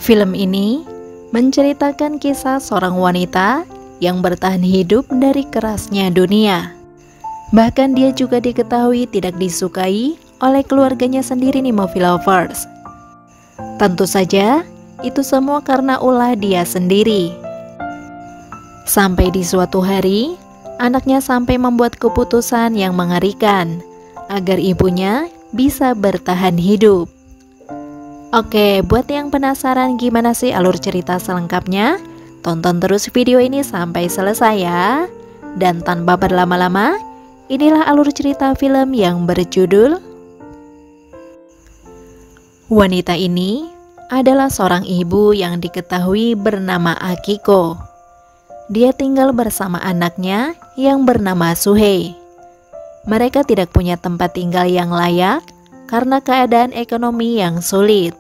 Film ini menceritakan kisah seorang wanita yang bertahan hidup dari kerasnya dunia. Bahkan dia juga diketahui tidak disukai oleh keluarganya sendiri nih movie lovers. Tentu saja itu semua karena ulah dia sendiri. Sampai di suatu hari, anaknya sampai membuat keputusan yang mengerikan agar ibunya bisa bertahan hidup. Oke, buat yang penasaran gimana sih alur cerita selengkapnya, tonton terus video ini sampai selesai ya. Dan tanpa berlama-lama, inilah alur cerita film yang berjudul Wanita ini adalah seorang ibu yang diketahui bernama Akiko. Dia tinggal bersama anaknya yang bernama Suhei. Mereka tidak punya tempat tinggal yang layak karena keadaan ekonomi yang sulit.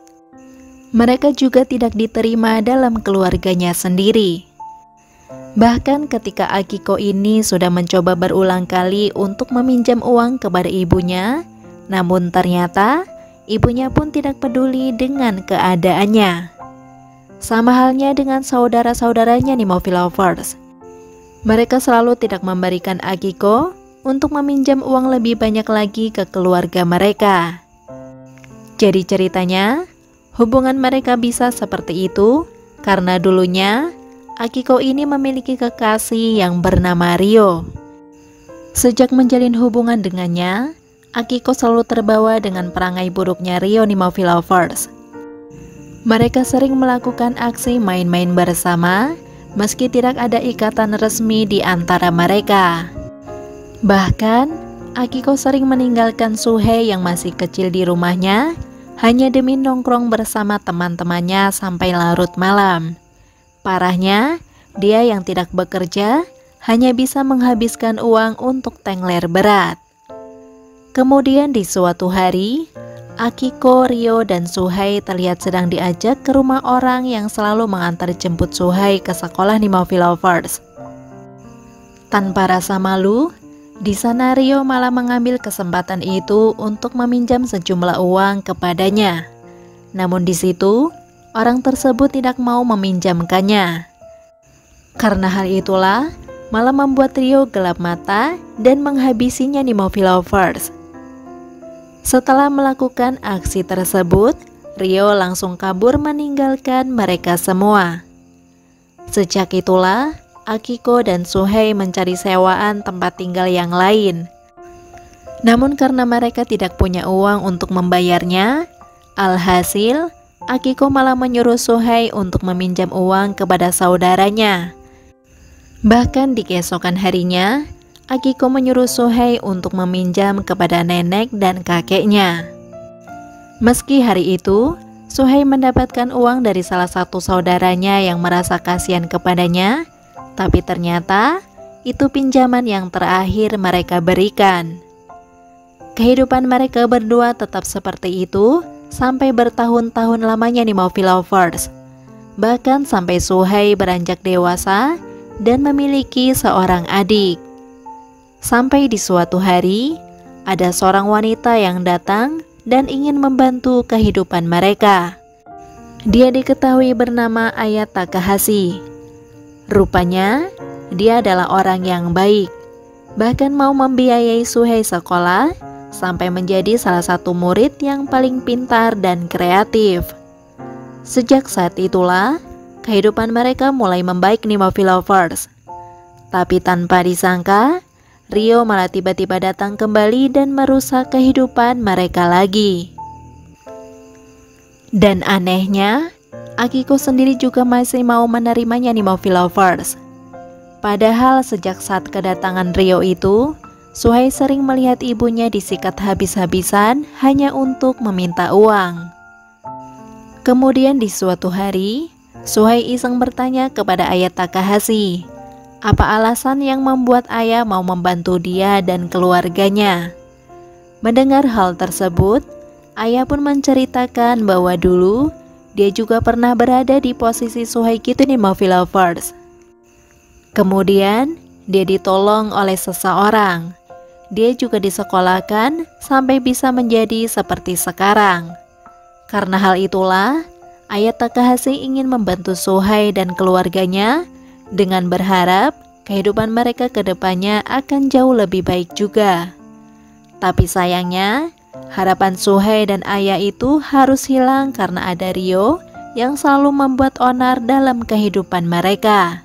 Mereka juga tidak diterima dalam keluarganya sendiri. Bahkan ketika Akiko ini sudah mencoba berulang kali untuk meminjam uang kepada ibunya, namun ternyata ibunya pun tidak peduli dengan keadaannya. Sama halnya dengan saudara-saudaranya nih movie lovers. Mereka selalu tidak memberikan Akiko untuk meminjam uang lebih banyak lagi ke keluarga mereka. Jadi ceritanya, hubungan mereka bisa seperti itu karena dulunya Akiko ini memiliki kekasih yang bernama Rio. Sejak menjalin hubungan dengannya, Akiko selalu terbawa dengan perangai buruknya Rio nih movie lovers. Mereka sering melakukan aksi main-main bersama meski tidak ada ikatan resmi di antara mereka. Bahkan, Akiko sering meninggalkan Suhei yang masih kecil di rumahnya hanya demi nongkrong bersama teman-temannya sampai larut malam. Parahnya, dia yang tidak bekerja hanya bisa menghabiskan uang untuk tengler berat. Kemudian di suatu hari, Akiko, Rio, dan Suhei terlihat sedang diajak ke rumah orang yang selalu mengantar jemput Suhei ke sekolah nih movie lovers. Tanpa rasa malu, di sana Rio malah mengambil kesempatan itu untuk meminjam sejumlah uang kepadanya. Namun di situ, orang tersebut tidak mau meminjamkannya. Karena hal itulah, malah membuat Rio gelap mata dan menghabisinya nih movie lovers. Setelah melakukan aksi tersebut, Rio langsung kabur meninggalkan mereka semua. Sejak itulah, Akiko dan Suhei mencari sewaan tempat tinggal yang lain. Namun karena mereka tidak punya uang untuk membayarnya, alhasil Akiko malah menyuruh Suhei untuk meminjam uang kepada saudaranya. Bahkan di keesokan harinya, Akiko menyuruh Suhei untuk meminjam kepada nenek dan kakeknya. Meski hari itu, Suhei mendapatkan uang dari salah satu saudaranya yang merasa kasihan kepadanya, tapi ternyata itu pinjaman yang terakhir mereka berikan. Kehidupan mereka berdua tetap seperti itu sampai bertahun-tahun lamanya nih movie lovers. Bahkan sampai Suhei beranjak dewasa dan memiliki seorang adik. Sampai di suatu hari, ada seorang wanita yang datang dan ingin membantu kehidupan mereka. Dia diketahui bernama Aya Takahashi. Rupanya, dia adalah orang yang baik, bahkan mau membiayai Suhei sekolah sampai menjadi salah satu murid yang paling pintar dan kreatif. Sejak saat itulah, kehidupan mereka mulai membaik nih movie lovers. Tapi tanpa disangka, Rio malah tiba-tiba datang kembali dan merusak kehidupan mereka lagi. Dan anehnya, Akiko sendiri juga masih mau menerimanya nih movie lovers. Padahal sejak saat kedatangan Rio itu, Suhei sering melihat ibunya disikat habis-habisan hanya untuk meminta uang. Kemudian di suatu hari, Suhei iseng bertanya kepada Aya Takahashi, apa alasan yang membuat Aya mau membantu dia dan keluarganya. Mendengar hal tersebut, Aya pun menceritakan bahwa dulu dia juga pernah berada di posisi Suhei gitu nih movie lovers. Kemudian dia ditolong oleh seseorang. Dia juga disekolahkan sampai bisa menjadi seperti sekarang. Karena hal itulah, Ayah Takahashi ingin membantu Suhei dan keluarganya dengan berharap kehidupan mereka ke depannya akan jauh lebih baik juga. Tapi sayangnya, harapan Suhei dan ayah itu harus hilang karena ada Ryo yang selalu membuat onar dalam kehidupan mereka.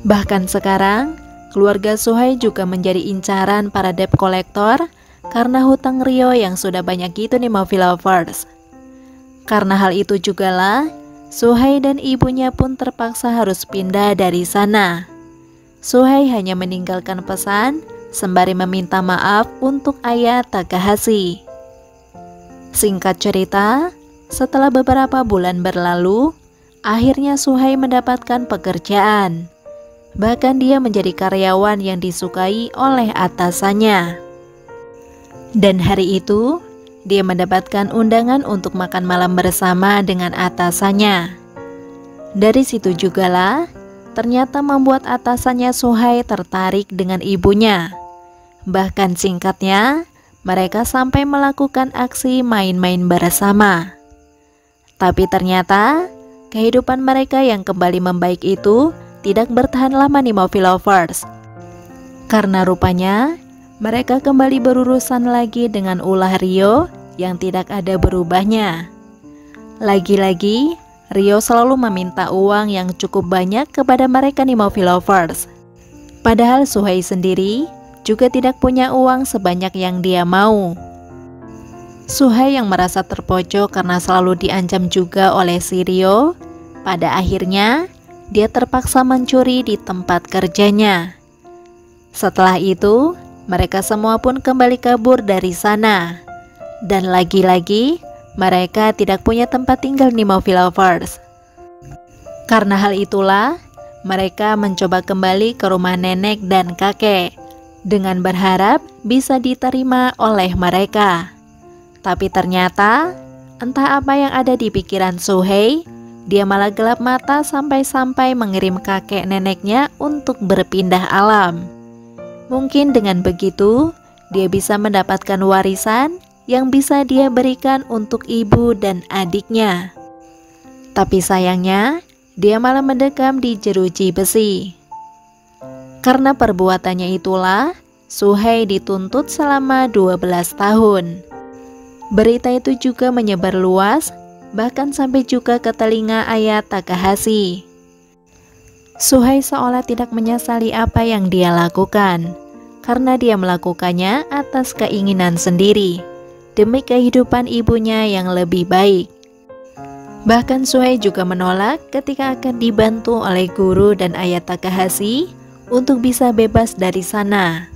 Bahkan sekarang, keluarga Suhei juga menjadi incaran para debt collector karena hutang Ryo yang sudah banyak gitu nih movie lovers. Karena hal itu jugalah, Suhei dan ibunya pun terpaksa harus pindah dari sana. Suhei hanya meninggalkan pesan sembari meminta maaf untuk ayah Takahashi. Singkat cerita, setelah beberapa bulan berlalu, akhirnya Suhei mendapatkan pekerjaan. Bahkan dia menjadi karyawan yang disukai oleh atasannya. Dan hari itu, dia mendapatkan undangan untuk makan malam bersama dengan atasannya. Dari situ jugalah, ternyata membuat atasannya Suhei tertarik dengan ibunya. Bahkan singkatnya, mereka sampai melakukan aksi main-main bersama. Tapi ternyata, kehidupan mereka yang kembali membaik itu tidak bertahan lama nih movie lovers. Karena rupanya, mereka kembali berurusan lagi dengan ulah Ryo yang tidak ada berubahnya. Lagi-lagi, Ryo selalu meminta uang yang cukup banyak kepada mereka nih movie lovers. Padahal Suhei sendiri juga tidak punya uang sebanyak yang dia mau. Suhei yang merasa terpojok karena selalu diancam juga oleh si Ryo, pada akhirnya dia terpaksa mencuri di tempat kerjanya. Setelah itu, mereka semua pun kembali kabur dari sana. Dan lagi-lagi, mereka tidak punya tempat tinggal nih movie lovers. Karena hal itulah, mereka mencoba kembali ke rumah nenek dan kakek dengan berharap bisa diterima oleh mereka. Tapi ternyata, entah apa yang ada di pikiran Suhei, dia malah gelap mata sampai-sampai mengirim kakek neneknya untuk berpindah alam. Mungkin dengan begitu, dia bisa mendapatkan warisan yang bisa dia berikan untuk ibu dan adiknya. Tapi sayangnya, dia malah mendekam di jeruji besi. Karena perbuatannya itulah, Suhei dituntut selama 12 tahun. Berita itu juga menyebar luas, bahkan sampai juga ke telinga ayah Takahashi. Suhei seolah tidak menyesali apa yang dia lakukan, karena dia melakukannya atas keinginan sendiri, demi kehidupan ibunya yang lebih baik. Bahkan Suhei juga menolak ketika akan dibantu oleh guru dan ayah Takahashi untuk bisa bebas dari sana.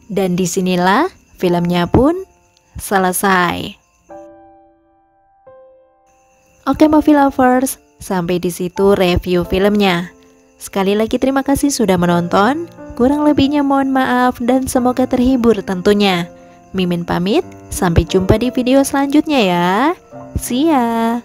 Dan disinilah filmnya pun selesai. Oke movie lovers, sampai di situ review filmnya. Sekali lagi terima kasih sudah menonton. Kurang lebihnya mohon maaf dan semoga terhibur tentunya. Mimin pamit, sampai jumpa di video selanjutnya ya. See ya.